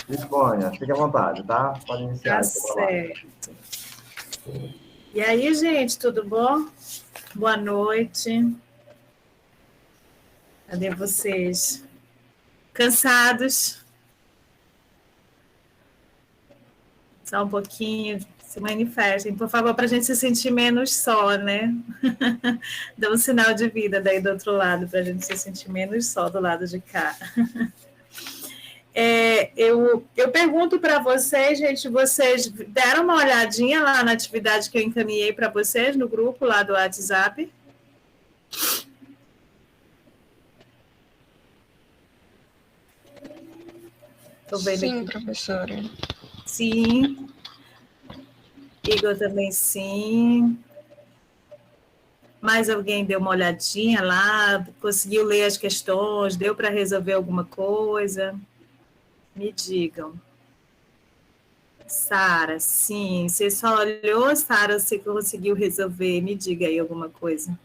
Disponha, fique à vontade, tá? Pode iniciar Tá aí, seu trabalho. certo. E aí, gente, tudo bom? Boa noite. Cadê vocês? Cansados? Só um pouquinho, se manifestem, por favor, para a gente se sentir menos só, né? Dá um sinal de vida daí do outro lado, para a gente se sentir menos só do lado de cá. Eu pergunto para vocês, gente, vocês deram uma olhadinha lá na atividade que eu encaminhei para vocês no grupo lá do WhatsApp? Tô vendo Sim, aqui. professora. Sim. Igor também sim. Mais alguém deu uma olhadinha lá? Conseguiu ler as questões? Deu para resolver alguma coisa? Me digam. Sara, sim. Você só olhou, Sara, você conseguiu resolver? Me diga aí alguma coisa.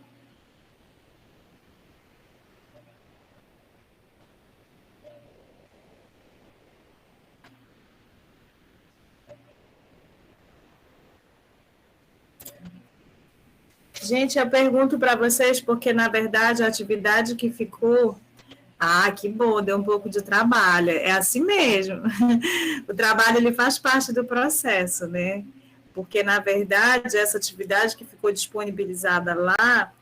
Gente, eu pergunto para vocês porque, na verdade, a atividade que ficou... Ah, que bom, deu um pouco de trabalho. É assim mesmo. O trabalho, ele faz parte do processo, né? Porque, na verdade, essa atividade que ficou disponibilizada lá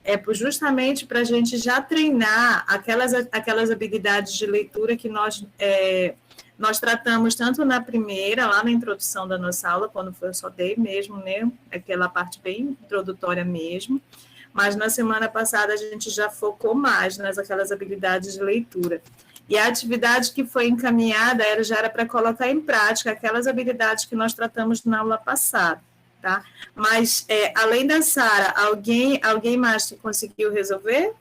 é justamente para a gente já treinar aquelas habilidades de leitura que nós tratamos tanto na primeira, lá na introdução da nossa aula, quando eu só dei mesmo, né? Aquela parte bem introdutória mesmo. Mas na semana passada a gente já focou mais aquelas habilidades de leitura. E a atividade que foi encaminhada já era para colocar em prática aquelas habilidades que nós tratamos na aula passada, tá? Mas, além da Sara, alguém mais que conseguiu resolver?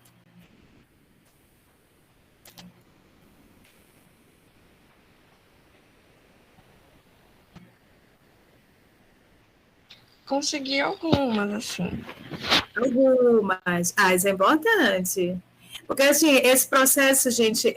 Consegui algumas, assim. Algumas. Ah, isso é importante. Porque, assim, esse processo, gente,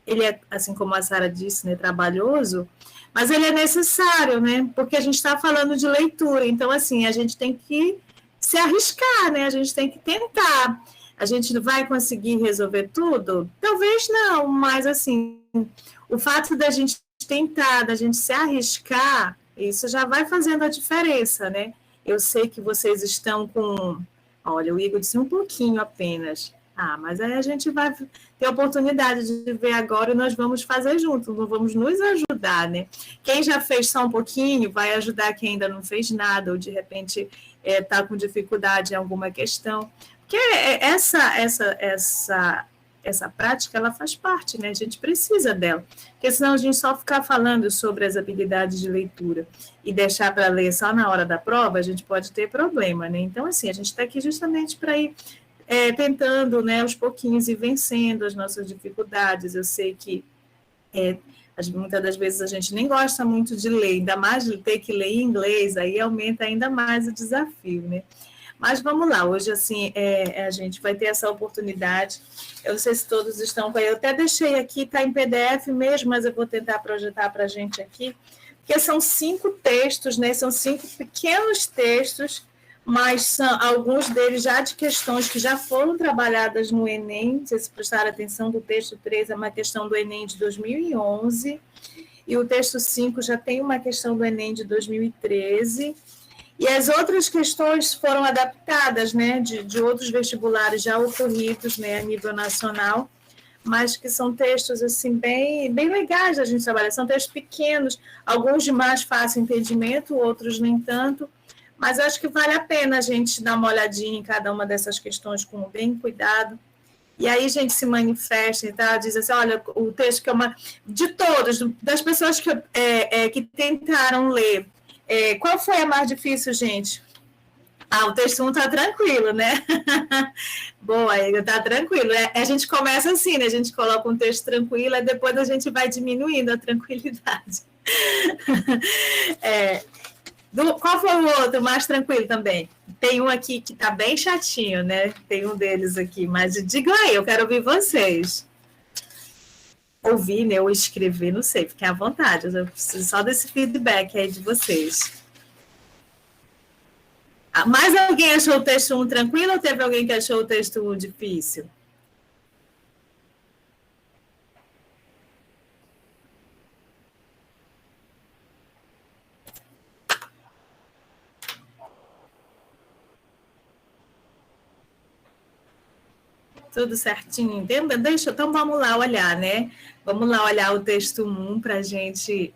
ele é, assim como a Sara disse, né, trabalhoso, mas ele é necessário, né? Porque a gente está falando de leitura. Então, assim, a gente tem que se arriscar, né? A gente tem que tentar. A gente vai conseguir resolver tudo? Talvez não, mas, assim, o fato da gente tentar, da gente se arriscar, isso já vai fazendo a diferença, né? Eu sei que vocês estão com... Olha, o Igor disse um pouquinho apenas. Ah, mas aí a gente vai ter a oportunidade de ver agora e nós vamos fazer juntos, vamos nos ajudar, né? Quem já fez só um pouquinho vai ajudar quem ainda não fez nada, ou de repente está com dificuldade em alguma questão. Porque essa prática, ela faz parte, né? A gente precisa dela. Porque senão a gente só ficar falando sobre as habilidades de leitura e deixar para ler só na hora da prova, a gente pode ter problema, né? Então, assim, a gente está aqui justamente para ir tentando, né, aos pouquinhos ir vencendo as nossas dificuldades. Eu sei que muitas das vezes a gente nem gosta muito de ler, ainda mais de ter que ler em inglês, aí aumenta ainda mais o desafio, né? Mas vamos lá, hoje, assim, a gente vai ter essa oportunidade. Eu não sei se todos estão com aí. Eu até deixei aqui, está em PDF mesmo, mas eu vou tentar projetar para a gente aqui, porque são 5 textos, né? São 5 pequenos textos, mas são alguns deles já de questões que já foram trabalhadas no Enem. Não sei se prestaram atenção, do texto 3 é uma questão do Enem de 2011, e o texto 5 já tem uma questão do Enem de 2013, e as outras questões foram adaptadas, né, de outros vestibulares já ocorridos, né, a nível nacional, mas que são textos assim, bem legais da gente trabalhar. São textos pequenos, alguns de mais fácil entendimento, outros nem tanto, mas acho que vale a pena a gente dar uma olhadinha em cada uma dessas questões com bem cuidado. E aí a gente se manifesta e tal, diz assim, olha, o texto que é uma... De todos, das pessoas que tentaram ler, qual foi a mais difícil, gente? Ah, o texto 1 está tranquilo, né? Boa, Igor, está tranquilo. A gente começa assim, né? A gente coloca um texto tranquilo e depois a gente vai diminuindo a tranquilidade. Qual foi o outro mais tranquilo também? Tem um aqui que está bem chatinho, né? Tem um deles aqui, mas digam aí, eu quero ouvir vocês. ouvir, né, ou escrever, não sei, fiquem à vontade, eu preciso só desse feedback aí de vocês. Mais alguém achou o texto 1 tranquilo ou teve alguém que achou o texto 1 difícil? Tudo certinho, entenda? Então vamos lá olhar, né? Vamos lá olhar o texto 1 para a gente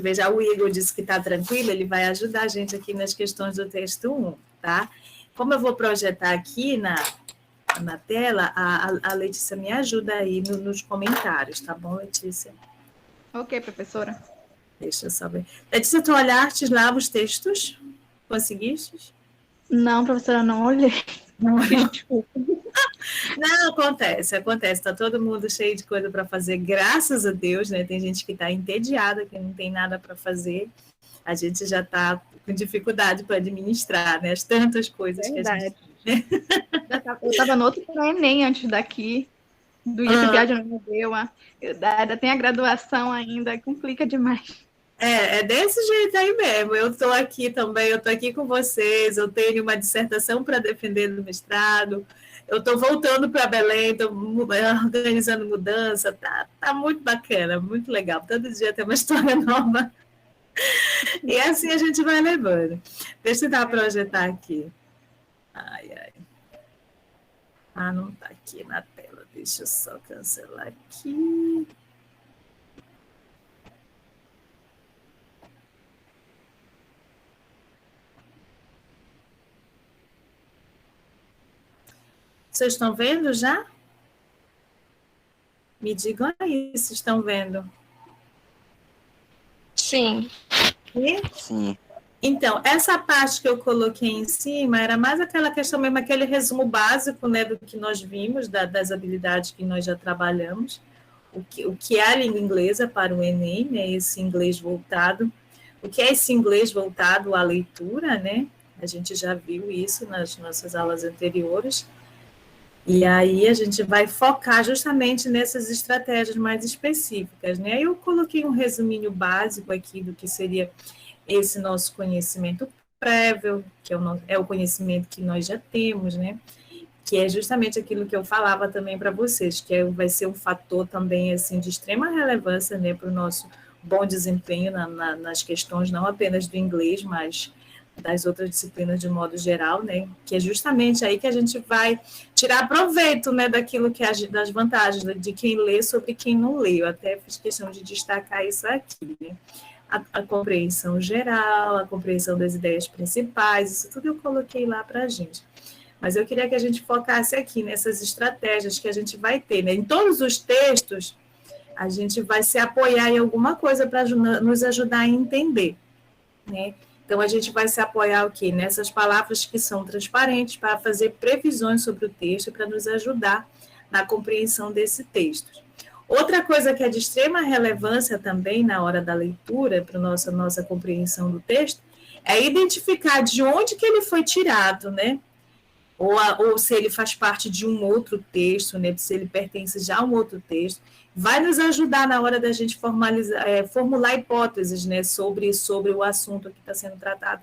ver. Já o Igor disse que está tranquilo, ele vai ajudar a gente aqui nas questões do texto 1, tá? Como eu vou projetar aqui na tela, a Letícia me ajuda aí nos comentários, tá bom, Letícia? Ok, professora. Deixa eu só ver. Letícia, tu olhaste lá os textos? Conseguiste? Não, professora, não olhei. Não, Desculpa. não, acontece. Está todo mundo cheio de coisa para fazer, graças a Deus, né? Tem gente que está entediada, que não tem nada para fazer. A gente já está com dificuldade para administrar, né? As tantas coisas Verdade. que a gente... Eu estava no outro Enem antes daqui, do IFPA de Ananindeua. Ainda tem a graduação ainda, complica demais. É desse jeito aí mesmo. Eu estou aqui também, eu estou aqui com vocês, eu tenho uma dissertação para defender no mestrado, eu estou voltando para Belém, estou organizando mudança, tá muito bacana, muito legal. Todo dia tem uma história nova. E assim a gente vai levando. Deixa eu tentar projetar aqui. Ai. Não está aqui na tela. Deixa eu só cancelar aqui. Vocês estão vendo já? Me digam aí se estão vendo. Sim. E? Sim. Então, essa parte que eu coloquei em cima era mais aquela questão mesmo, aquele resumo básico, né, do que nós vimos, das habilidades que nós já trabalhamos, o que é a língua inglesa para o Enem, né, esse inglês voltado, o que é esse inglês voltado à leitura, né, a gente já viu isso nas nossas aulas anteriores, e aí a gente vai focar justamente nessas estratégias mais específicas, né, eu coloquei um resuminho básico aqui do que seria esse nosso conhecimento prévio, que é o conhecimento que nós já temos, né? Que é justamente aquilo que eu falava também para vocês, que vai ser um fator também assim de extrema relevância, né, para o nosso bom desempenho nas questões, não apenas do inglês, mas das outras disciplinas de modo geral, né? Que é justamente aí que a gente vai tirar proveito, né, daquilo que das vantagens de quem lê sobre quem não lê. Eu até fiz questão de destacar isso aqui, né? A compreensão geral, a compreensão das ideias principais, isso tudo eu coloquei lá para a gente. Mas eu queria que a gente focasse aqui nessas estratégias que a gente vai ter, né? Em todos os textos, a gente vai se apoiar em alguma coisa para nos ajudar a entender, né? Então, a gente vai se apoiar o quê? Nessas palavras que são transparentes para fazer previsões sobre o texto, para nos ajudar na compreensão desse texto. Outra coisa que é de extrema relevância também na hora da leitura, para a nossa compreensão do texto, é identificar de onde que ele foi tirado, né? Ou se ele faz parte de um outro texto, né? Se ele pertence já a um outro texto. Vai nos ajudar na hora da gente formular hipóteses, né? sobre o assunto que está sendo tratado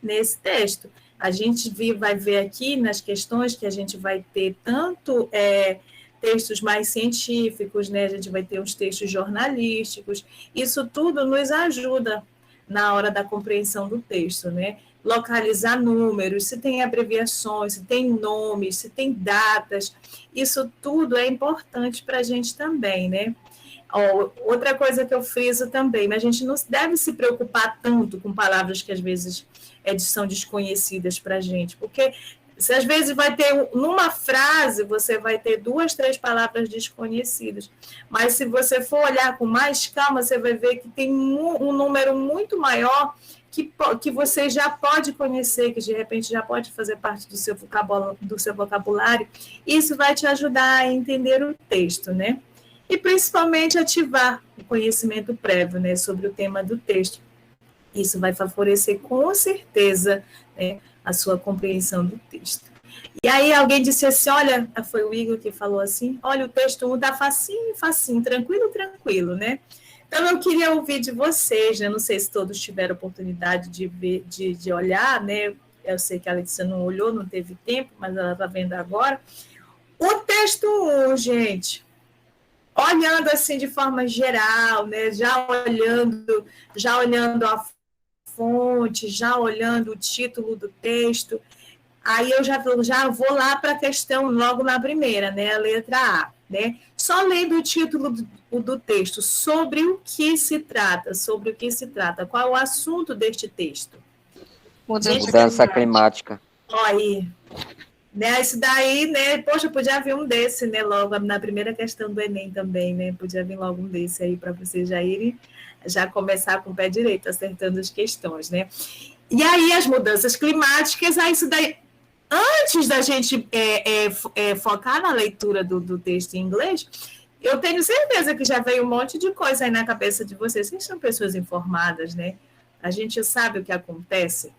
nesse texto. A gente vai ver aqui nas questões que a gente vai ter tanto... textos mais científicos, né? A gente vai ter uns textos jornalísticos, isso tudo nos ajuda na hora da compreensão do texto, né? Localizar números, se tem abreviações, se tem nomes, se tem datas, isso tudo é importante para a gente também, né? Outra coisa que eu friso também, mas a gente não deve se preocupar tanto com palavras que às vezes são desconhecidas para a gente, porque se às vezes vai ter, numa frase, você vai ter 2, 3 palavras desconhecidas, mas se você for olhar com mais calma, você vai ver que tem um número muito maior que você já pode conhecer, que de repente já pode fazer parte do seu vocabulário, isso vai te ajudar a entender o texto, né? E principalmente ativar o conhecimento prévio, né, sobre o tema do texto. Isso vai favorecer com certeza, né, a sua compreensão do texto. E aí alguém disse assim, olha, foi o Igor que falou assim, olha, o texto 1 tá facinho, facinho, tranquilo, tranquilo, né? Então, eu queria ouvir de vocês, né? Não sei se todos tiveram oportunidade de ver, de olhar, né? Eu sei que a Letícia não olhou, não teve tempo, mas ela está vendo agora. O texto 1, gente, olhando assim de forma geral, né? Já olhando a fonte, já olhando o título do texto. Aí eu já vou lá para a questão logo na primeira, né? A letra A, né? Só lendo o título do texto, sobre o que se trata, qual é o assunto deste texto? Mudança climática. Olha aí, né? Isso daí, né? Poxa, podia vir um desse, né? Logo na primeira questão do Enem também, né? Podia vir logo um desse aí para vocês já começar com o pé direito, acertando as questões, né? E aí as mudanças climáticas, aí isso daí. Antes da gente focar na leitura do texto em inglês, eu tenho certeza que já veio um monte de coisa aí na cabeça de vocês. Vocês são pessoas informadas, né? A gente sabe o que acontece,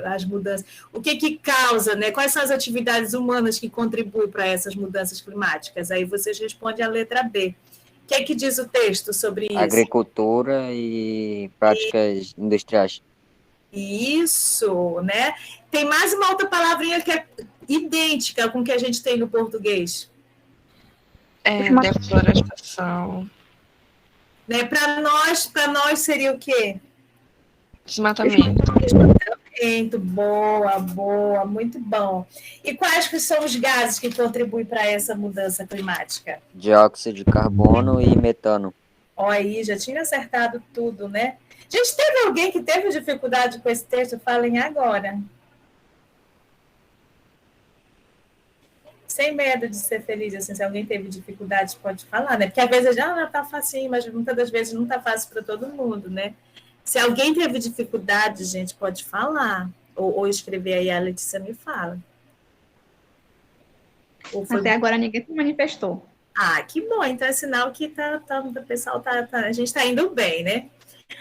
as mudanças, o que causa, né? Quais são as atividades humanas que contribuem para essas mudanças climáticas? Aí vocês respondem a letra B. O que diz o texto sobre isso? Agricultura e práticas industriais. Isso, né? Tem mais uma outra palavrinha que é idêntica com o que a gente tem no português. Deflorestação. Né? Para nós seria o quê? Desmatamento. Desmatamento. Boa, muito bom. E quais que são os gases que contribuem para essa mudança climática? Dióxido de carbono e metano. Ó, aí, já tinha acertado tudo, né? Gente, teve alguém que teve dificuldade com esse texto? Falem agora. Sem medo de ser feliz, assim, se alguém teve dificuldade, pode falar, né? Porque às vezes já tá facinho, mas muitas das vezes não tá fácil para todo mundo, né? Se alguém teve dificuldade, gente, pode falar. Ou escrever aí, a Letícia me fala. Até agora ninguém se manifestou. Ah, que bom. Então é sinal que o pessoal a gente está indo bem, né?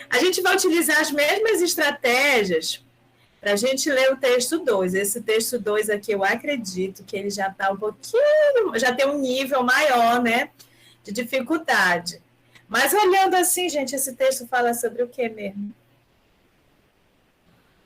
A gente vai utilizar as mesmas estratégias para a gente ler o texto 2. Esse texto 2 aqui, eu acredito que ele já está um pouquinho, já tem um nível maior, né, de dificuldade. Mas olhando assim, gente, esse texto fala sobre o quê mesmo?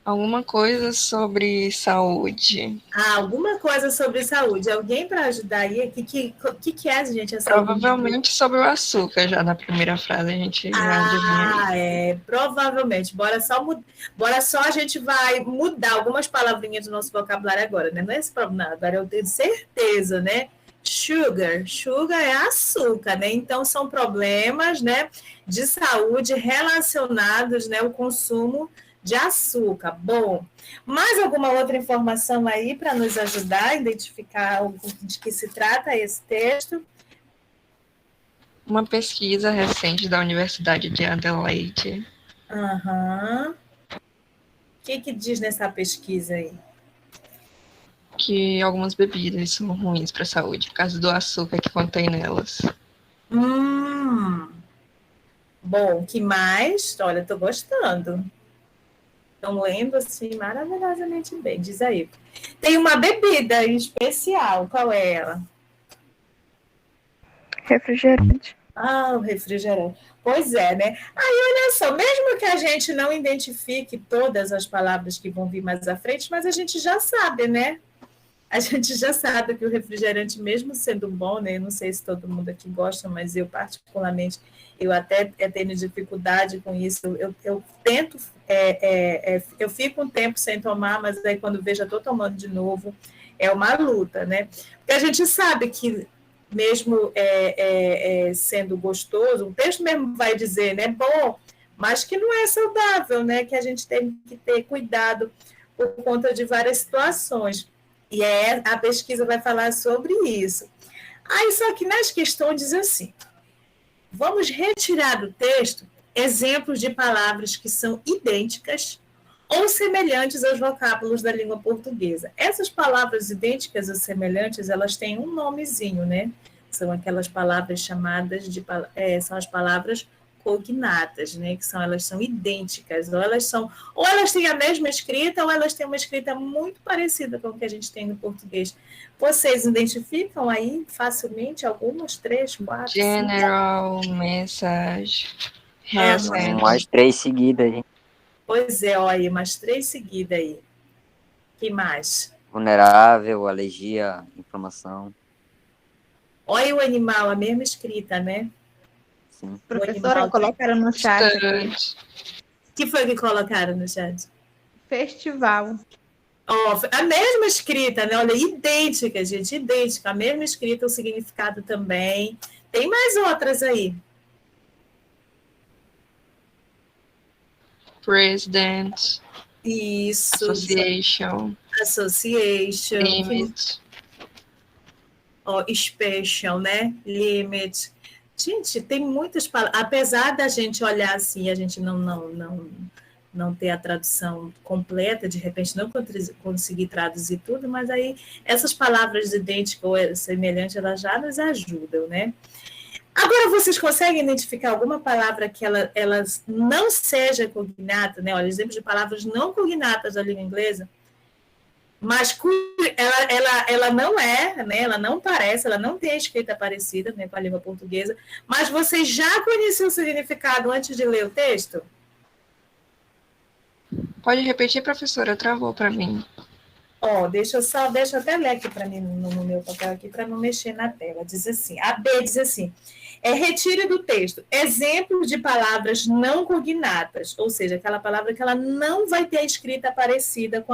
Alguma coisa sobre saúde. Ah, alguma coisa sobre saúde. Alguém para ajudar aí? O que é, gente, essa Provavelmente sobre o açúcar, já na primeira frase a gente já adivinha. Provavelmente. Bora só a gente vai mudar algumas palavrinhas do nosso vocabulário agora, né? Não é esse problema, agora eu tenho certeza, né? Sugar é açúcar, né? Então são problemas, né, de saúde relacionados, né, ao consumo de açúcar. Bom, mais alguma outra informação aí para nos ajudar a identificar de que se trata esse texto? Uma pesquisa recente da Universidade de Adelaide. O que diz nessa pesquisa aí? Que algumas bebidas são ruins para a saúde, por causa do açúcar que contém nelas. Bom, que mais? Olha, estou gostando. Estão lendo assim maravilhosamente bem. Diz aí. Tem uma bebida em especial. Qual é ela? Refrigerante. Ah, o refrigerante. Pois é, né? Aí, olha só, mesmo que a gente não identifique todas as palavras que vão vir mais à frente, mas a gente já sabe, né? A gente já sabe que o refrigerante, mesmo sendo bom, né? Eu não sei se todo mundo aqui gosta, mas eu particularmente, eu até tenho dificuldade com isso. Eu tento, eu fico um tempo sem tomar, mas aí quando vejo, eu estou tomando de novo, é uma luta, né? Porque a gente sabe que mesmo sendo gostoso, o texto mesmo vai dizer, né, bom, mas que não é saudável, né, que a gente tem que ter cuidado por conta de várias situações. E a pesquisa vai falar sobre isso. Aí, só que nas questões diz assim, vamos retirar do texto exemplos de palavras que são idênticas ou semelhantes aos vocábulos da língua portuguesa. Essas palavras idênticas ou semelhantes, elas têm um nomezinho, né? São aquelas palavras chamadas são as palavras cognatas, né? Que elas são idênticas, ou elas têm a mesma escrita, ou elas têm uma escrita muito parecida com o que a gente tem no português. Vocês identificam aí facilmente algumas, 3, 4, 5? General, message, Ah, recent. Mais 3 seguidas, hein? Pois é, olha aí, umas 3 seguidas aí. Que mais? Vulnerável, alergia, inflamação. Olha o animal, a mesma escrita, né? Sim. Professora, animal- colocaram no chat aqui. Stunt. Que foi que colocaram no chat? Festival. Ó, a mesma escrita, né? Olha, idêntica, gente, idêntica. A mesma escrita, o significado também. Tem mais outras aí. President, Isso. association, Association. limit. Ó, special, né? Limit. Gente, tem muitas palavras. Apesar da gente olhar assim, a gente não ter a tradução completa, de repente não conseguir traduzir tudo, mas aí essas palavras idênticas ou semelhantes, elas já nos ajudam, né? Agora, vocês conseguem identificar alguma palavra que ela não seja cognata, né? Olha, exemplo de palavras não cognatas da língua inglesa, mas ela não é, né? Ela não parece, ela não tem a escrita parecida, né, com a língua portuguesa, mas vocês já conheciam o significado antes de ler o texto? Pode repetir, professora? Travou para mim. Ó, deixa eu até ler aqui para mim no meu papel aqui para não mexer na tela. Diz assim, a B diz assim: retire do texto exemplos de palavras não cognatas, ou seja, aquela palavra que ela não vai ter a escrita parecida com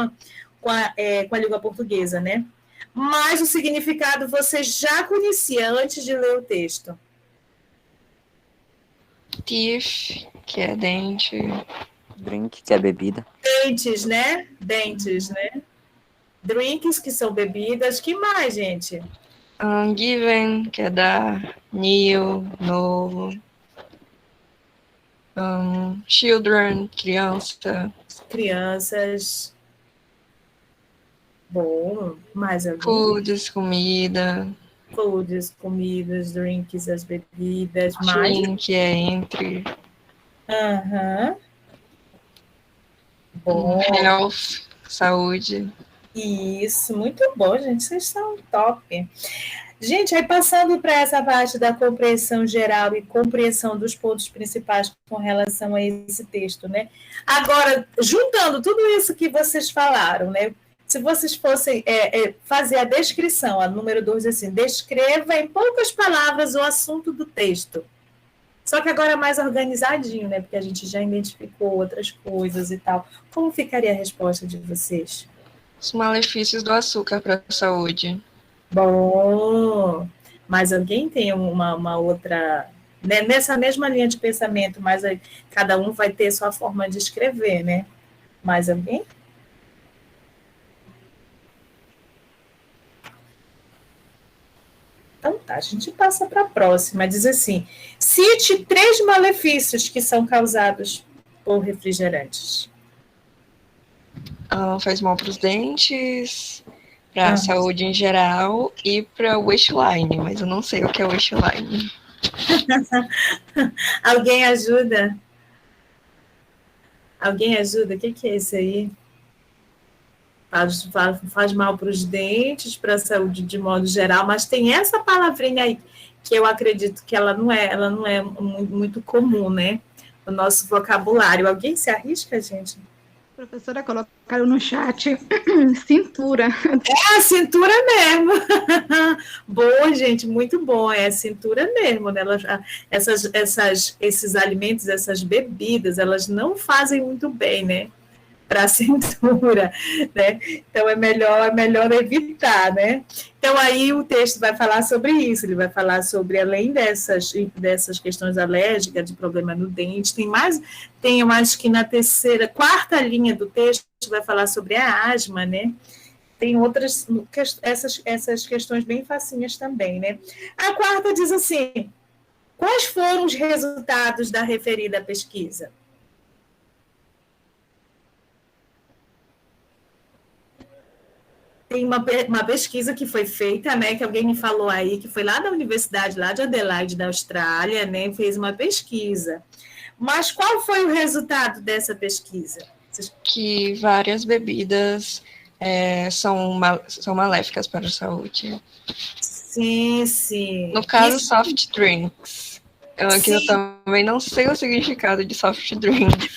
a língua portuguesa, né? Mas o significado você já conhecia antes de ler o texto. Teeth, que é dente. Drink, que é bebida. Dentes, né? Dentes, né? Drinks, que são bebidas. Que mais, gente? Given, que é dar. New, novo. Children, criança. Crianças. Bom, mais alguém? Foods, comida. Foods, comidas, drinks, as bebidas, mais. Drink é entre. Aham. Bom, Health, saúde. isso, muito bom, gente. Vocês são top. Gente, aí passando para essa parte da compreensão geral e compreensão dos pontos principais com relação a esse texto, né? Agora, juntando tudo isso que vocês falaram, né? Se vocês fossem fazer a descrição, a número 2, assim, descreva em poucas palavras o assunto do texto. Só que agora é mais organizadinho, né? Porque a gente já identificou outras coisas e tal. Como ficaria a resposta de vocês? Os malefícios do açúcar para a saúde. Bom, mas alguém tem uma outra, né? Nessa mesma linha de pensamento, mas aí, cada um vai ter sua forma de escrever, né? Mais alguém? Então tá, a gente passa para a próxima. Diz assim: cite 3 malefícios que são causados por refrigerantes. Faz mal para os dentes, para a saúde em geral e para o waistline, mas eu não sei o que é waistline. Alguém ajuda? Alguém ajuda? O que é isso aí? Faz mal para os dentes, para a saúde de modo geral, mas tem essa palavrinha aí que eu acredito que ela não é muito comum, né? No nosso vocabulário. Alguém se arrisca, gente? Professora, colocaram no chat cintura. É a cintura mesmo. Boa, gente, muito bom. É a cintura mesmo, né? Esses alimentos, essas bebidas, elas não fazem muito bem, né? Para a cintura, né? Então é melhor evitar, né? Então aí o texto vai falar sobre isso, ele vai falar sobre, além dessas questões alérgicas, de problema no dente, tem eu acho que na quarta linha do texto vai falar sobre a asma, né? Tem outras, essas questões bem facinhas também, né? A quarta diz assim: quais foram os resultados da referida pesquisa? tem uma pesquisa que foi feita, né, que alguém me falou aí, que foi lá da Universidade, lá de Adelaide, da Austrália, né, fez uma pesquisa. Mas qual foi o resultado dessa pesquisa? Que várias bebidas são maléficas para a saúde. Sim, sim. No caso, Isso, soft drinks. Que eu sim. também não sei o significado de soft drink.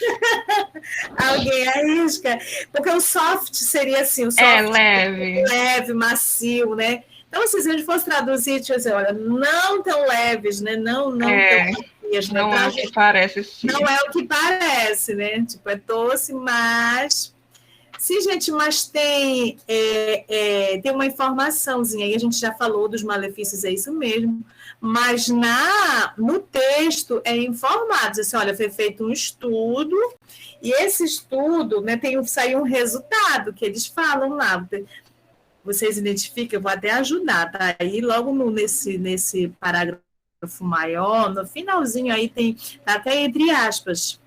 Alguém arrisca, porque o soft seria assim, o soft Leve. leve, macio, né? Então, se a gente fosse traduzir, tipo assim, olha, não tão leves, né? Não tão macias, né? Não é o que parece ser. Não é o que parece, né? Tipo, é doce, mas... Sim, gente, mas tem uma informaçãozinha aí, a gente já falou dos malefícios, é isso mesmo, mas no texto é informado, assim, olha, foi feito um estudo, e esse estudo, né, saiu um resultado que eles falam lá, vocês identificam, eu vou até ajudar, tá? Aí logo nesse parágrafo maior, no finalzinho aí tá até entre aspas,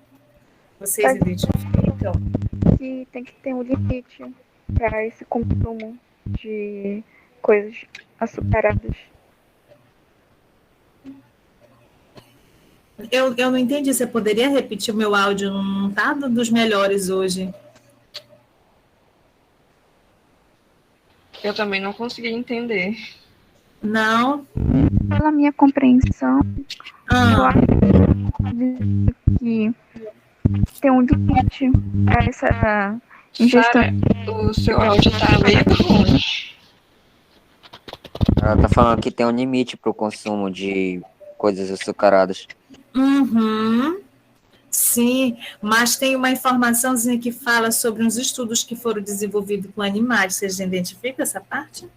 vocês identificam? Que tem que ter um limite para esse consumo de coisas açucaradas. Eu não entendi, você poderia repetir o meu áudio? Não está dos melhores hoje. Eu também não consegui entender. Não? Pela minha compreensão, eu acho que tem um limite a essa ingestão. Sara, o seu áudio tá meio ruim. Ela tá falando que tem um limite pro consumo de coisas açucaradas. Uhum. Sim, mas tem uma informaçãozinha que fala sobre uns estudos que foram desenvolvidos com animais. Vocês identificam essa parte?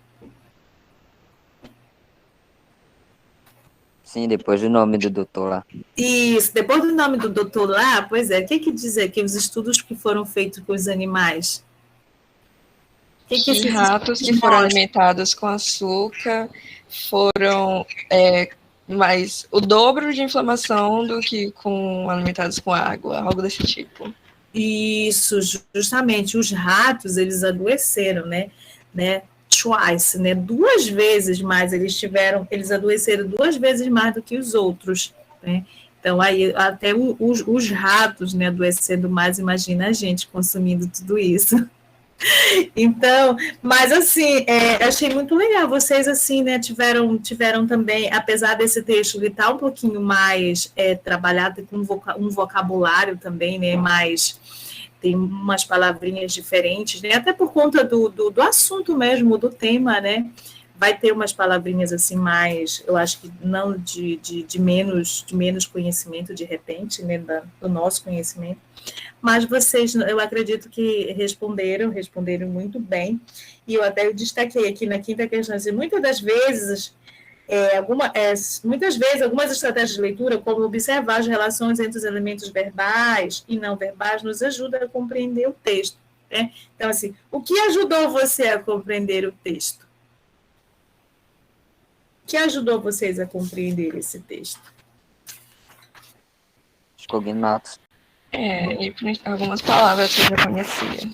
Sim, depois do nome do doutor lá. Isso, depois do nome do doutor lá, pois é, o que diz aqui os estudos que foram feitos com os animais? Que ratos que foram alimentados com açúcar foram mais o dobro de inflamação do que com alimentados com água, algo desse tipo. Isso, justamente, os ratos, eles adoeceram, né? Twice, né? 2 vezes mais, eles adoeceram 2 vezes mais do que os outros, né? Então, aí, até os ratos, né, adoecendo mais, imagina a gente consumindo tudo isso. Então, mas assim, achei muito legal, vocês assim, né, tiveram também, apesar desse texto ele estar um pouquinho mais trabalhado com um vocabulário também, né, mais, tem umas palavrinhas diferentes, né, até por conta do assunto mesmo, do tema, né, vai ter umas palavrinhas assim mais, eu acho que não de menos conhecimento de repente, né, do nosso conhecimento, mas vocês, eu acredito que responderam muito bem, e eu até destaquei aqui na quinta questão, assim, muitas vezes algumas estratégias de leitura, como observar as relações entre os elementos verbais e não verbais, nos ajuda a compreender o texto, né? Então, assim, o que ajudou você a compreender o texto? O que ajudou vocês a compreender esse texto? Os cognatos. E algumas palavras que eu já conhecia.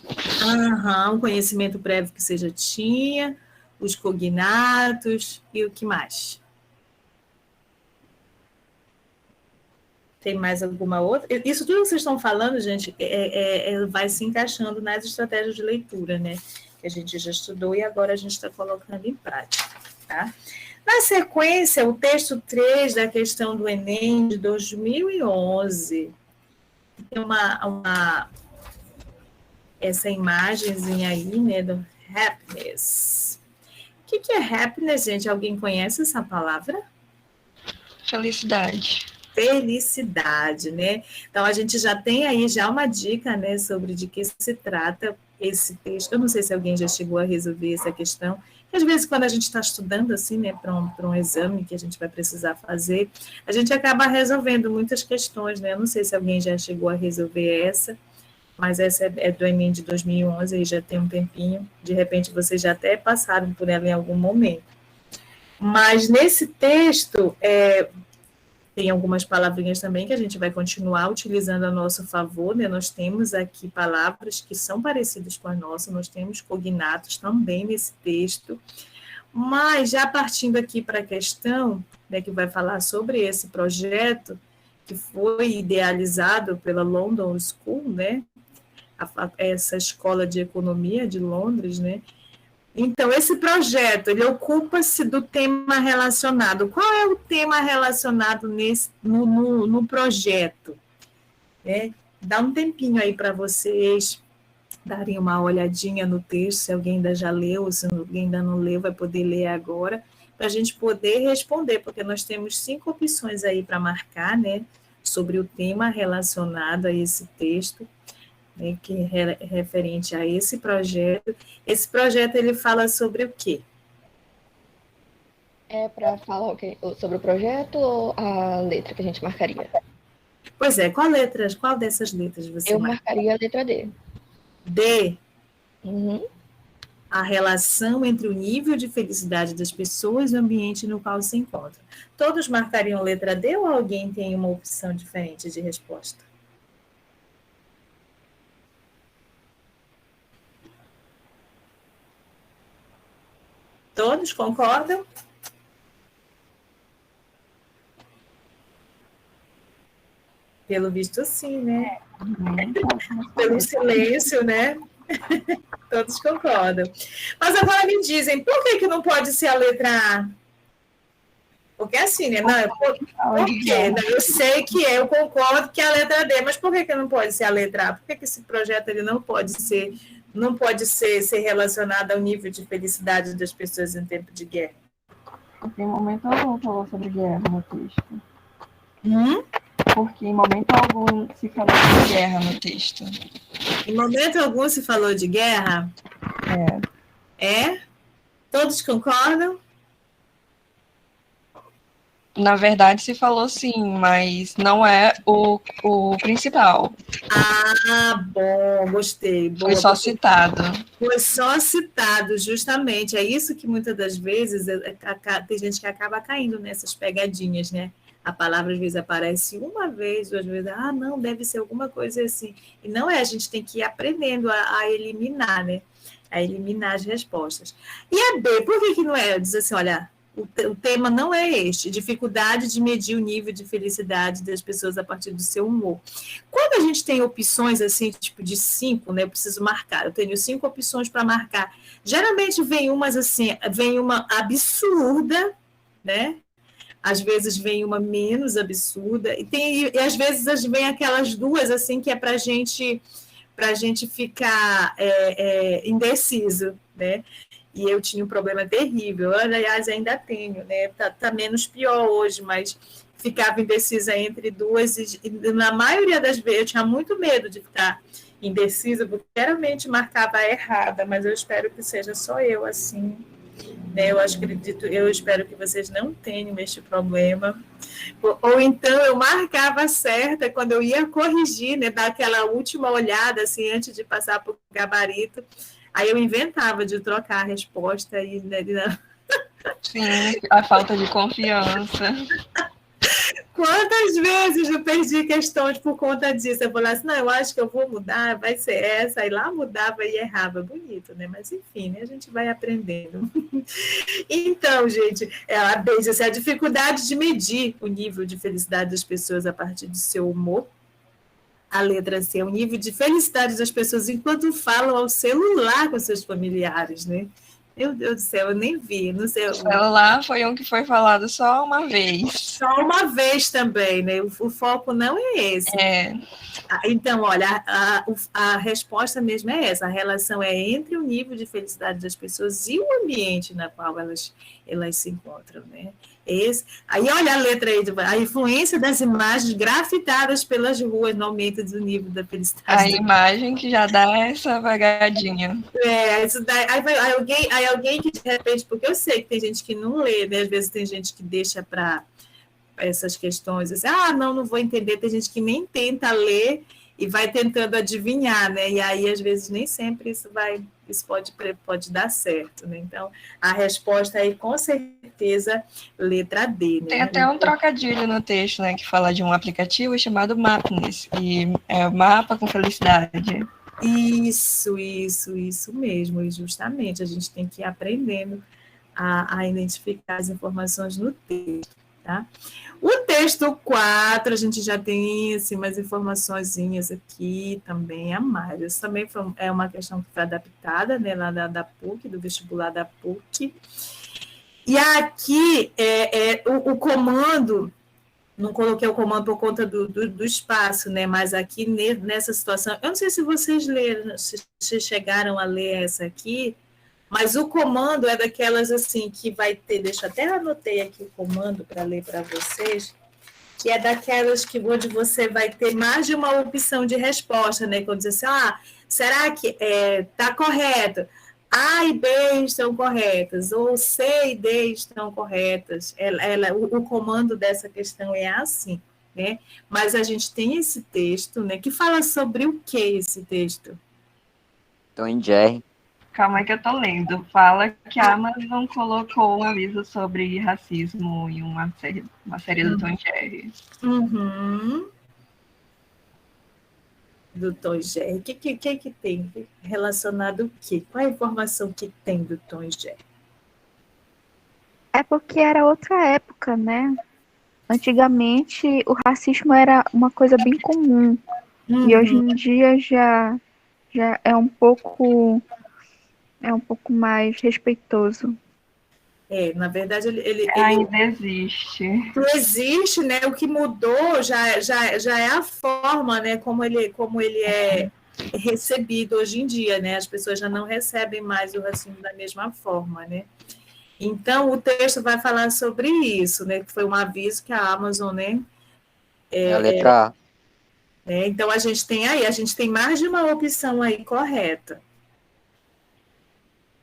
Um conhecimento prévio que você já tinha, os cognatos e o que mais? Tem mais alguma outra? Isso tudo que vocês estão falando, gente, vai se encaixando nas estratégias de leitura, né? Que a gente já estudou e agora a gente está colocando em prática, tá? Na sequência, o texto 3 da questão do Enem de 2011... Tem essa imagenzinha aí, né, do happiness. O que é happiness, gente? Alguém conhece essa palavra? Felicidade. Felicidade, né? Então, a gente já tem aí já uma dica, né, sobre de que se trata esse texto. Eu não sei se alguém já chegou a resolver essa questão. Às vezes, quando a gente está estudando, assim, né, para um exame que a gente vai precisar fazer, a gente acaba resolvendo muitas questões, né? Eu não sei se alguém já chegou a resolver essa, mas essa é do Enem de 2011, e já tem um tempinho. De repente, vocês já até passaram por ela em algum momento. Mas, nesse texto, Tem algumas palavrinhas também que a gente vai continuar utilizando a nosso favor, né? Nós temos aqui palavras que são parecidas com as nossas, nós temos cognatos também nesse texto, mas já partindo aqui para a questão, né, que vai falar sobre esse projeto, que foi idealizado pela London School, né? Essa escola de economia de Londres, né? Então, esse projeto, ele ocupa-se do tema relacionado. Qual é o tema relacionado no projeto? Dá um tempinho aí para vocês darem uma olhadinha no texto, se alguém ainda já leu, se alguém ainda não leu, vai poder ler agora, para a gente poder responder, porque nós temos 5 opções aí para marcar, né, sobre o tema relacionado a esse texto, né, que é referente a esse projeto. Esse projeto, ele fala sobre o quê? É para falar sobre o projeto ou a letra que a gente marcaria? Pois é, qual dessas letras você Eu marcaria a letra D. D? Uhum. A relação entre o nível de felicidade das pessoas e o ambiente no qual se encontram. Todos marcariam letra D ou alguém tem uma opção diferente de resposta? Todos concordam? Pelo visto, sim, né? Pelo silêncio, né? Todos concordam. Mas agora me dizem, por que não pode ser a letra A? Porque assim, né? Não, por quê? Eu sei que eu concordo que é a letra D, mas por que não pode ser a letra A? Por que esse projeto ele não pode ser relacionado ao nível de felicidade das pessoas em tempo de guerra? Porque em momento algum falou sobre guerra no texto. Porque em momento algum se falou de guerra no texto. Em momento algum se falou de guerra? É? Todos concordam? Na verdade, se falou sim, mas não é o principal. Ah, bom, gostei. Boa, foi só citado. Foi só citado, justamente. É isso que muitas das vezes tem gente que acaba caindo nessas pegadinhas, né? A palavra às vezes aparece uma vez, 2 vezes, não, deve ser alguma coisa assim. E não é, a gente tem que ir aprendendo a eliminar, né? A eliminar as respostas. E a B, por que não é? Diz assim, olha, o tema não é este, dificuldade de medir o nível de felicidade das pessoas a partir do seu humor. Quando a gente tem opções assim, tipo de 5, né, eu preciso marcar, eu tenho 5 opções para marcar. Geralmente vem umas assim, vem uma absurda, né? Às vezes vem uma menos absurda, e às vezes vem aquelas 2 assim, que é para a gente ficar indeciso, né? E eu tinha um problema terrível, aliás, ainda tenho, né? Tá menos pior hoje, mas ficava indecisa entre 2, e na maioria das vezes eu tinha muito medo de ficar indecisa, porque geralmente marcava errada, mas eu espero que seja só eu assim, né? Eu espero que vocês não tenham este problema. Ou então eu marcava certa quando eu ia corrigir, né? Dar aquela última olhada, assim, antes de passar para o gabarito. Aí eu inventava de trocar a resposta e... Né, sim, a falta de confiança. Quantas vezes eu perdi questões por conta disso? Eu falava assim, não, eu acho que eu vou mudar, vai ser essa. Aí lá mudava e errava. Bonito, né? Mas enfim, né? A gente vai aprendendo. Então, gente, ela diz assim, a dificuldade de medir o nível de felicidade das pessoas a partir do seu humor. A letra C, o nível de felicidade das pessoas enquanto falam ao celular com seus familiares, né? Meu Deus do céu, eu nem vi. Não sei. O celular foi um que foi falado só uma vez. Só uma vez também, né? O foco não é esse. Então, olha, a resposta mesmo é essa. A relação é entre o nível de felicidade das pessoas e o ambiente na qual elas se encontram, né? Aí, olha a letra aí, a influência das imagens grafitadas pelas ruas no aumento do nível da felicidade. A imagem que já dá essa vagadinha. Isso daí, aí alguém que, de repente, porque eu sei que tem gente que não lê, né? Às vezes tem gente que deixa para essas questões, assim, não vou entender, tem gente que nem tenta ler e vai tentando adivinhar, né? E aí, às vezes, nem sempre isso vai isso pode dar certo, né? Então, a resposta aí, com certeza, letra D, né? Tem até um trocadilho no texto, né, que fala de um aplicativo chamado Mapness, e é mapa com felicidade. Isso mesmo, e justamente a gente tem que ir aprendendo a identificar as informações no texto, tá? O texto 4, a gente já tem assim, umas informaçõezinhas aqui também a mais. Isso também é uma questão que foi adaptada, né, lá da PUC, do vestibular da PUC. E aqui, o comando, não coloquei o comando por conta do espaço, né, mas aqui nessa situação, eu não sei se vocês leram, se chegaram a ler essa aqui, mas o comando é daquelas assim que vai ter, deixa eu até anotei aqui o comando para ler para vocês, que é daquelas que onde você vai ter mais de uma opção de resposta, né? Quando diz assim, será que está correto? A e B estão corretas, ou C e D estão corretas. O comando dessa questão é assim, né? Mas a gente tem esse texto, né? Que fala sobre o que esse texto? Tom e Jerry. Calma aí que eu tô lendo. Fala que a Amazon colocou um aviso sobre racismo em uma série do Tom e Jerry. Uhum. Do Tom e Jerry. O que tem relacionado o quê? Qual a informação que tem do Tom e Jerry? É porque era outra época, né? Antigamente, o racismo era uma coisa bem comum. Uhum. E hoje em dia já é um pouco mais respeitoso. Na verdade, ele ainda existe. Existe, né? O que mudou já é a forma, né? Como ele é recebido hoje em dia, né? As pessoas já não recebem mais o racismo da mesma forma, né? Então, o texto vai falar sobre isso, né? Que foi um aviso que a Amazon, né? A letra A. Então, a gente tem mais de uma opção aí correta.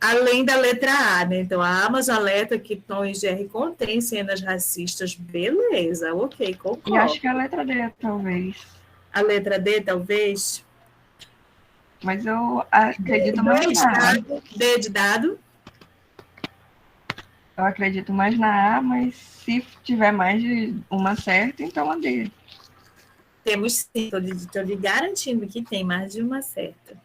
Além da letra A, né? Então, a Amazon alerta que Tom e Jerry contém cenas racistas. Beleza, ok, concordo. E acho que a letra D, talvez. A letra D, talvez? Mas eu acredito mais na A. D de dado? Eu acredito mais na A, mas se tiver mais de uma certa, então a D. Temos sim, estou lhe garantindo que tem mais de uma certa.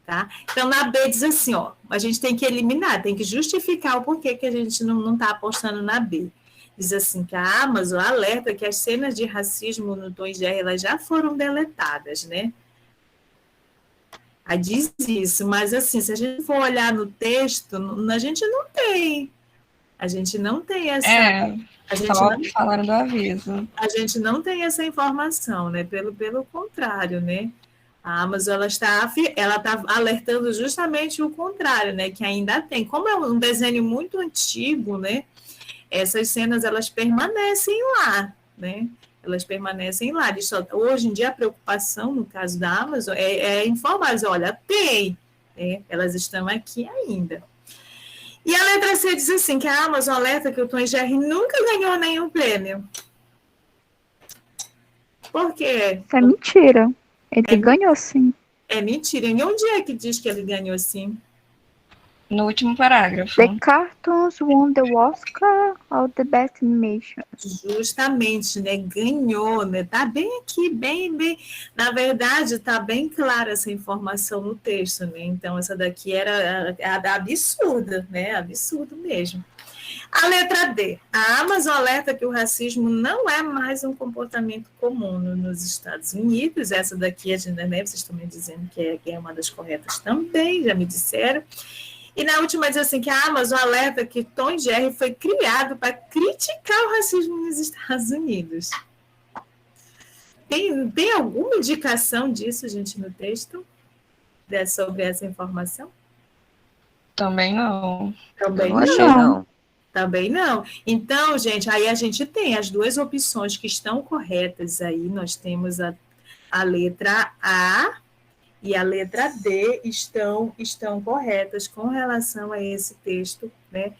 Tá? Então, na B diz assim, a gente tem que eliminar, tem que justificar o porquê que a gente não está apostando na B. Diz assim que a Amazon alerta que as cenas de racismo no Tom e Jerry elas já foram deletadas, né? Aí diz isso, mas assim, se a gente for olhar no texto, a gente não tem. A gente não tem essa... falaram do aviso. A gente não tem essa informação, né? Pelo contrário, né? A Amazon ela está alertando justamente o contrário, né? Que ainda tem. Como é um desenho muito antigo, né? Essas cenas elas permanecem lá, né? Elas permanecem lá. Hoje em dia a preocupação no caso da Amazon é informar, olha, tem, né? Elas estão aqui ainda. E a letra C diz assim que a Amazon alerta que o Tom e Jerry nunca ganhou nenhum prêmio. Por quê? Isso é mentira. Ele ganhou, sim. É mentira. Em onde é que diz que ele ganhou, sim? No último parágrafo. The cartoons won the Oscar of the Best Animation. Justamente, né? Ganhou, né? Tá bem aqui, bem... Na verdade, tá bem clara essa informação no texto, né? Então, essa daqui era absurda, né? Absurdo mesmo. A letra D. A Amazon alerta que o racismo não é mais um comportamento comum nos Estados Unidos. Essa daqui, né, vocês estão me dizendo que é uma das corretas também, já me disseram. E na última diz assim que a Amazon alerta que Tom e Jerry foi criado para criticar o racismo nos Estados Unidos. Tem alguma indicação disso, gente, no texto? Sobre essa informação? Também não. Também não achei, não. Também não. Então, gente, aí a gente tem as duas opções que estão corretas aí. Nós temos a letra A e a letra D estão corretas com relação a esse texto, né?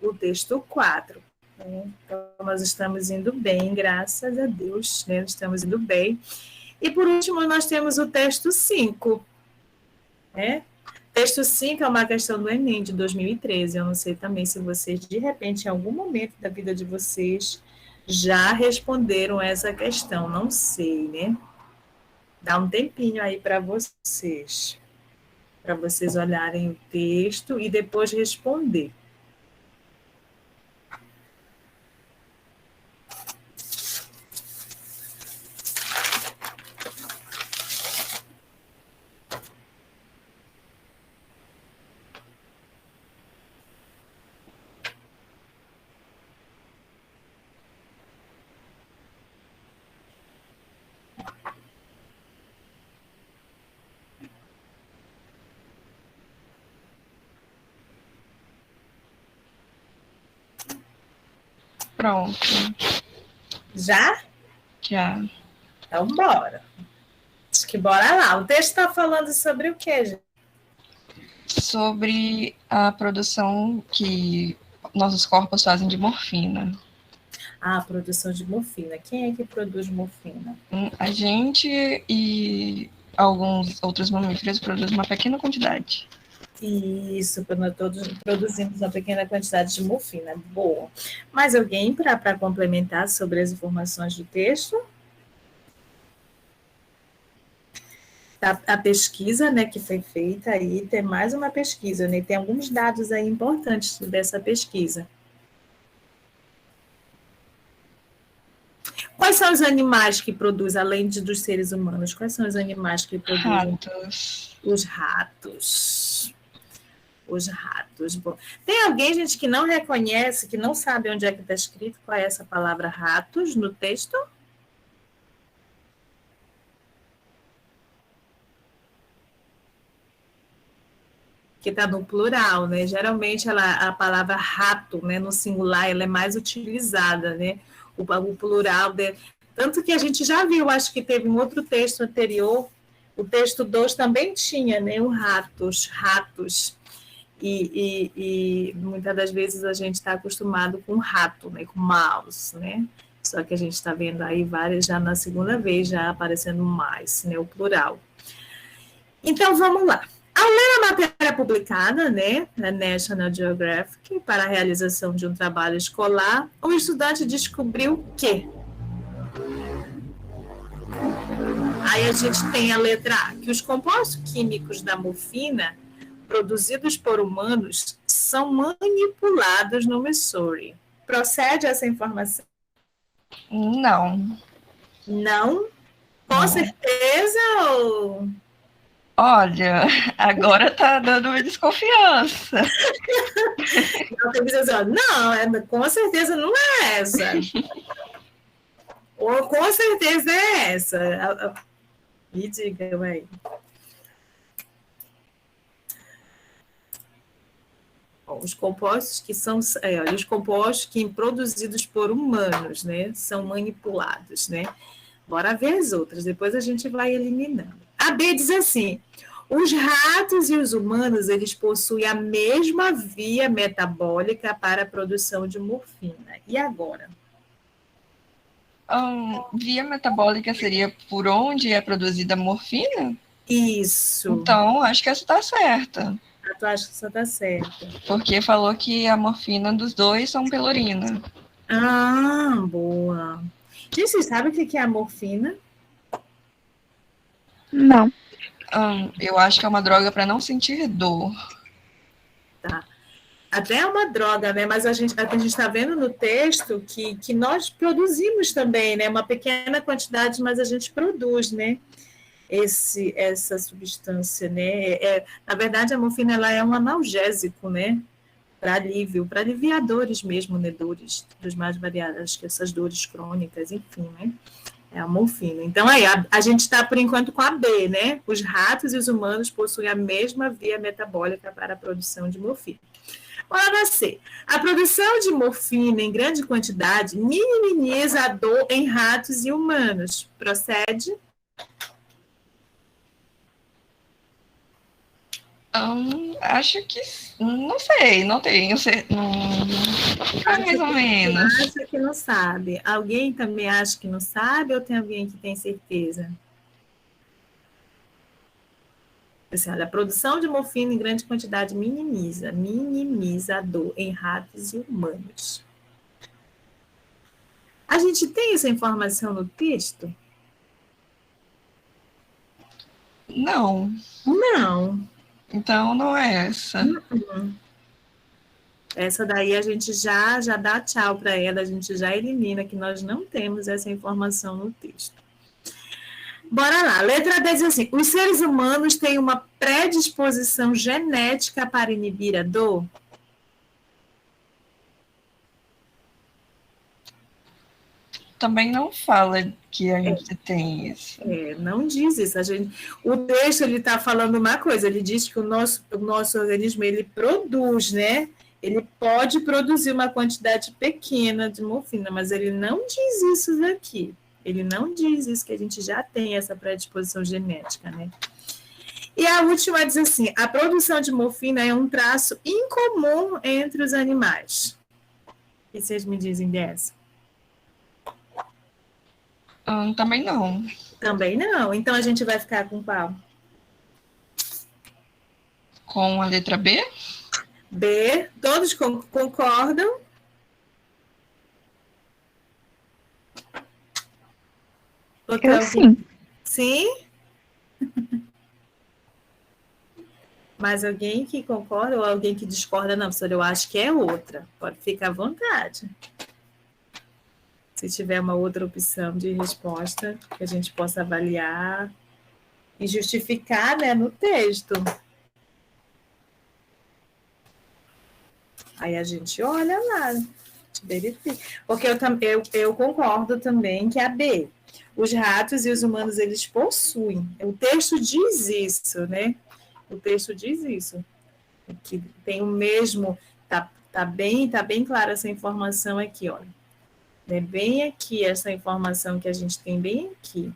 O texto 4. Né? Então, nós estamos indo bem, graças a Deus, né? Estamos indo bem. E, por último, nós temos o texto 5. né? Texto 5 é uma questão do Enem de 2013. Eu não sei também se vocês, de repente, em algum momento da vida de vocês, já responderam essa questão. Não sei, né? Dá um tempinho aí para vocês olharem o texto e depois responder. Pronto, Já? já. Então, bora. Acho que bora lá. O texto está falando sobre o quê, gente? Sobre a produção que nossos corpos fazem de morfina. Ah, produção de morfina. Quem é que produz morfina? A gente e alguns outros mamíferos produzem uma pequena quantidade. Isso, nós todos produzimos uma pequena quantidade de morfina. Boa. Mais alguém para complementar sobre as informações do texto? A pesquisa, né, que foi feita aí, tem mais uma pesquisa, né? Tem alguns dados aí importantes dessa pesquisa. Quais são os animais que produzem, além dos seres humanos? Quais são os animais que produzem? Ratos. Os ratos. Os ratos. Bom, tem alguém, gente, que não reconhece, que não sabe onde é que está escrito qual é essa palavra ratos no texto? Que está no plural, né? Geralmente a palavra rato, né, no singular, ela é mais utilizada, né? O plural, tanto que a gente já viu, acho que teve um outro texto anterior, o texto 2 também tinha, né, o ratos, e muitas das vezes a gente está acostumado com rato, né, com mouse, né? Só que a gente está vendo aí várias, já na segunda vez, já aparecendo mais, né, o plural. Então, vamos lá. Ao ler a matéria publicada, né, na National Geographic, para a realização de um trabalho escolar, o estudante descobriu que... Aí a gente tem a letra A, que os compostos químicos da morfina, produzidos por humanos, são manipulados no Missouri. Procede essa informação? Não. Não? Com certeza ou... Olha, agora tá dando uma desconfiança. Não, com certeza não é essa. Ou com certeza é essa. Me diga, aí. Os compostos que são, os compostos que produzidos por humanos, né, são manipulados, né? Bora ver as outras, depois a gente vai eliminando. A B diz assim: os ratos e os humanos, eles possuem a mesma via metabólica para a produção de morfina. E agora? Via metabólica seria por onde é produzida a morfina? Isso. Então, acho que essa está certa. Tu acha que essa está certa? Porque falou que a morfina dos dois são pelorina. Ah, boa. Gente, vocês sabem o que é a morfina? Não. Eu acho que é uma droga para não sentir dor. Tá. Até é uma droga, né? Mas a gente está vendo no texto que nós produzimos também, né? Uma pequena quantidade, mas a gente produz, né? Essa substância, né? Na verdade, a morfina ela é um analgésico, né? Para alívio, para aliviar dores mesmo, né? Dores mais variadas, acho que essas dores crônicas, enfim, né? É a morfina. Então, aí, a gente está, por enquanto, com a B, né? Os ratos e os humanos possuem a mesma via metabólica para a produção de morfina. Bora C. A produção de morfina em grande quantidade minimiza a dor em ratos e humanos. Procede? Acho que... Não sei, não tenho certeza. Mais ou menos. Acha que não sabe. Alguém também acha que não sabe ou tem alguém que tem certeza? Assim, olha, a produção de morfina em grande quantidade minimiza a dor em ratos e humanos. A gente tem essa informação no texto? Não. Não. Então não é essa. Essa daí a gente já dá tchau para ela, a gente já elimina que nós não temos essa informação no texto. Bora lá, letra D diz assim: os seres humanos têm uma predisposição genética para inibir a dor? Também não fala que a gente tem isso. Não diz isso. O texto ele está falando uma coisa, ele diz que o nosso organismo ele produz, né? Ele pode produzir uma quantidade pequena de morfina, mas ele não diz isso daqui. Ele não diz isso, que a gente já tem essa predisposição genética, né? E a última diz assim: a produção de morfina é um traço incomum entre os animais. O que vocês me dizem dessa? Também não. Também não. Então a gente vai ficar com qual? Com a letra B? B. Todos concordam? Eu sim. Sim? Mais alguém que concorda ou alguém que discorda? Não, professora, eu acho que é outra. Pode ficar à vontade. Se tiver uma outra opção de resposta que a gente possa avaliar e justificar, né, no texto. Aí a gente olha lá, verifica. Porque eu concordo também que a B. Os ratos e os humanos, eles possuem. O texto diz isso, né? O texto diz isso. Que tem o mesmo... Tá bem clara essa informação aqui, olha. É bem aqui essa informação que a gente tem bem aqui.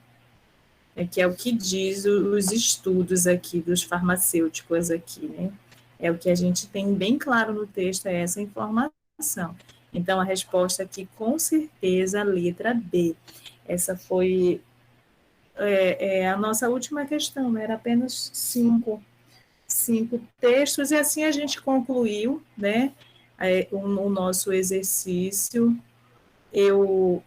Que é o que diz os estudos aqui dos farmacêuticos aqui, né? É o que a gente tem bem claro no texto, é essa informação. Então, a resposta aqui, com certeza, a letra B. Essa foi a nossa última questão, né? Era apenas cinco textos, e assim a gente concluiu, né? O nosso exercício. Eu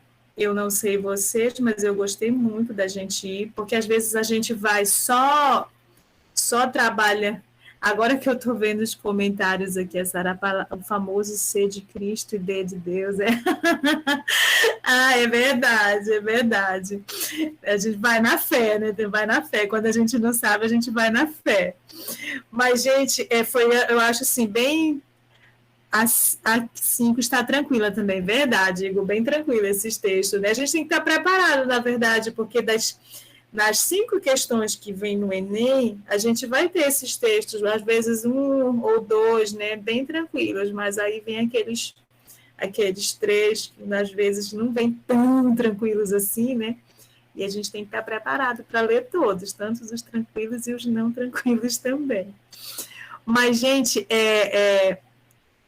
não sei vocês, mas eu gostei muito da gente ir, porque às vezes a gente vai só trabalha. Agora que eu estou vendo os comentários aqui, a Sara fala o famoso C de Cristo e D de Deus. É verdade, é verdade. A gente vai na fé, né? Vai na fé. Quando a gente não sabe, a gente vai na fé. Mas, gente, eu acho assim, bem... A 5 está tranquila também, verdade, Igor, bem tranquila esses textos, né? A gente tem que estar preparado, na verdade, porque nas 5 questões que vem no Enem, a gente vai ter esses textos, às vezes 1 ou 2, né, bem tranquilos, mas aí vem aqueles 3 que às vezes não vem tão tranquilos assim, né? E a gente tem que estar preparado para ler todos, tanto os tranquilos e os não tranquilos também. Mas, gente,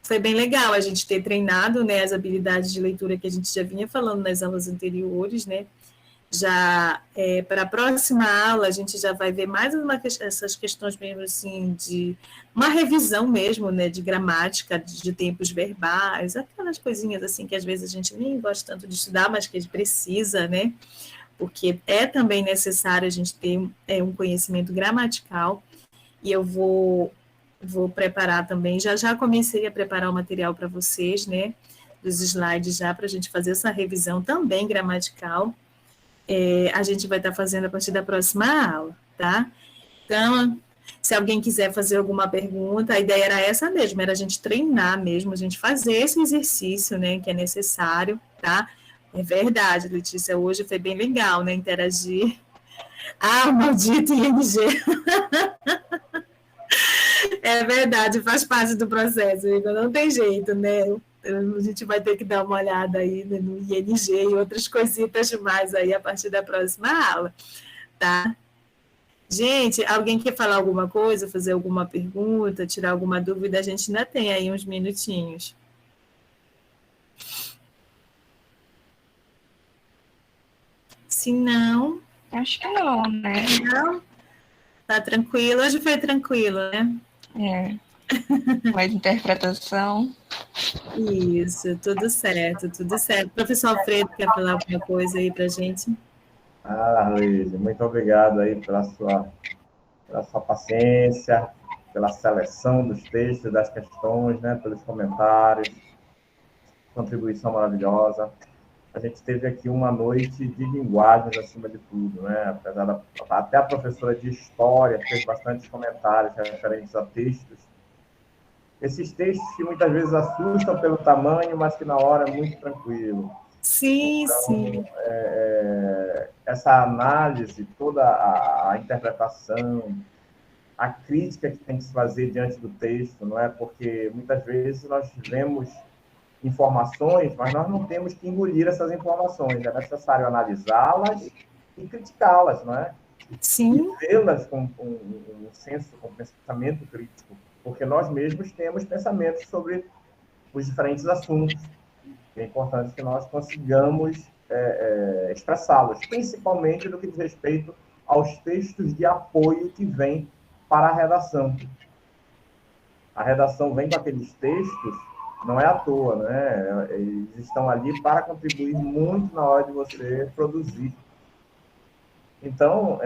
foi bem legal a gente ter treinado, né, as habilidades de leitura que a gente já vinha falando nas aulas anteriores, né? Já para a próxima aula a gente já vai ver mais essas questões mesmo assim de uma revisão mesmo, né, de gramática, de tempos verbais, aquelas coisinhas assim que às vezes a gente nem gosta tanto de estudar, mas que a gente precisa, né? Porque é também necessário a gente ter um conhecimento gramatical, e eu vou preparar também, já comecei a preparar o material para vocês, né, dos slides já para a gente fazer essa revisão também gramatical. A gente vai estar fazendo a partir da próxima aula, tá? Então, se alguém quiser fazer alguma pergunta, a ideia era essa mesmo, era a gente treinar mesmo, a gente fazer esse exercício, né, que é necessário, tá? É verdade, Letícia, hoje foi bem legal, né, interagir. Maldito ING! É verdade, faz parte do processo, não tem jeito, né? A gente vai ter que dar uma olhada aí no ING e outras coisitas mais aí a partir da próxima aula, tá? Gente, alguém quer falar alguma coisa, fazer alguma pergunta, tirar alguma dúvida? A gente ainda tem aí uns minutinhos. Se não... Acho que não, né? Não? Tá tranquilo? Hoje foi tranquilo, né? Mais interpretação. Isso, tudo certo, tudo certo. Professor Alfredo, quer falar alguma coisa aí pra gente? Arlise, muito obrigado aí pela sua paciência, pela seleção dos textos, das questões, né, pelos comentários, contribuição maravilhosa. A gente teve aqui uma noite de linguagens acima de tudo, né? Apesar até a professora de história fez bastante comentários referentes a textos. Esses textos que muitas vezes assustam pelo tamanho, mas que na hora é muito tranquilo. Sim, Então, sim. Essa análise, toda a interpretação, a crítica que tem que se fazer diante do texto, não é? Porque muitas vezes nós vemos informações, mas nós não temos que engolir essas informações. É necessário analisá-las e criticá-las, não é? Sim. E vê-las com um senso, com um pensamento crítico, porque nós mesmos temos pensamentos sobre os diferentes assuntos. É importante que nós consigamos expressá-los, principalmente no que diz respeito aos textos de apoio que vêm para a redação. A redação vem com aqueles textos, não é à toa, né? Eles estão ali para contribuir muito na hora de você produzir. Então,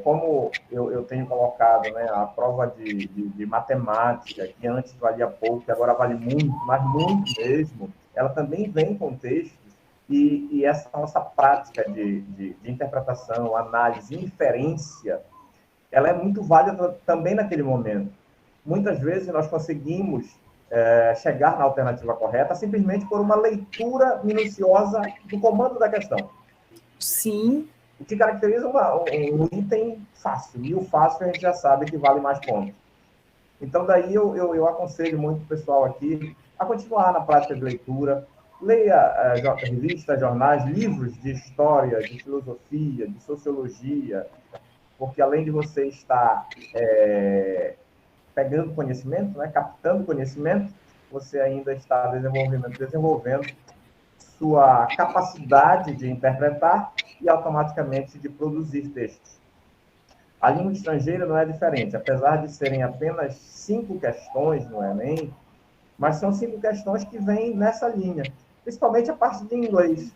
como eu tenho colocado, né, a prova de matemática, que antes valia pouco, que agora vale muito, mas muito mesmo, ela também vem com textos, e essa nossa prática de interpretação, análise, inferência, ela é muito válida também naquele momento. Muitas vezes nós conseguimos chegar na alternativa correta simplesmente por uma leitura minuciosa do comando da questão. Sim. O que caracteriza um item fácil. E o fácil a gente já sabe que vale mais pontos. Então, daí eu aconselho muito o pessoal aqui a continuar na prática de leitura. Leia revistas, jornais, livros de história, de filosofia, de sociologia, porque além de você estar pegando conhecimento, né, captando conhecimento, você ainda está desenvolvendo sua capacidade de interpretar e automaticamente de produzir textos. A língua estrangeira não é diferente, apesar de serem apenas 5 questões no Enem, mas são 5 questões que vêm nessa linha, principalmente a parte de inglês.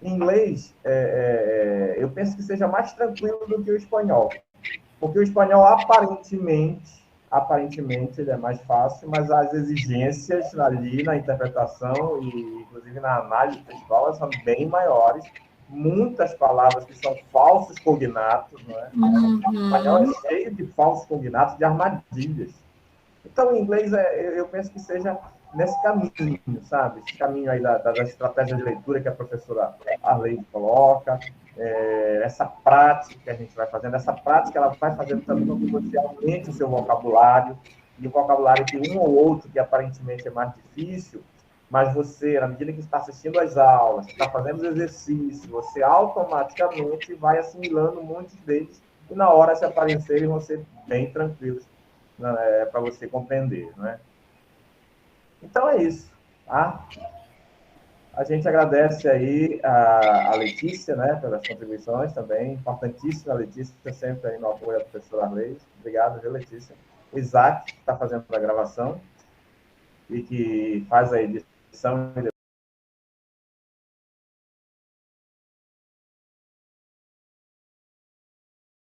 Em inglês, eu penso que seja mais tranquilo do que o espanhol, porque o espanhol aparentemente ele é mais fácil, mas as exigências ali na interpretação e inclusive na análise textual são bem maiores. Muitas palavras que são falsos cognatos, não é? Uhum. O espanhol é cheio de falsos cognatos, de armadilhas. Então, em inglês, eu penso que seja nesse caminho, sabe? Esse caminho aí das estratégias de leitura que a professora Arleide coloca, essa prática que a gente vai fazendo, essa prática ela vai fazendo também com que você aumente o seu vocabulário, e o vocabulário que um ou outro que aparentemente é mais difícil, mas você, na medida que está assistindo às aulas, está fazendo os exercícios, você automaticamente vai assimilando muitos deles, e na hora se aparecerem vão ser bem tranquilos, né, para você compreender, não é? Então é isso, tá? A gente agradece aí a Letícia, né, pelas contribuições também, importantíssima a Letícia, sempre aí no apoio da professora Arleide. Obrigado, viu, Letícia? O Isaac, que está fazendo a gravação e que faz a edição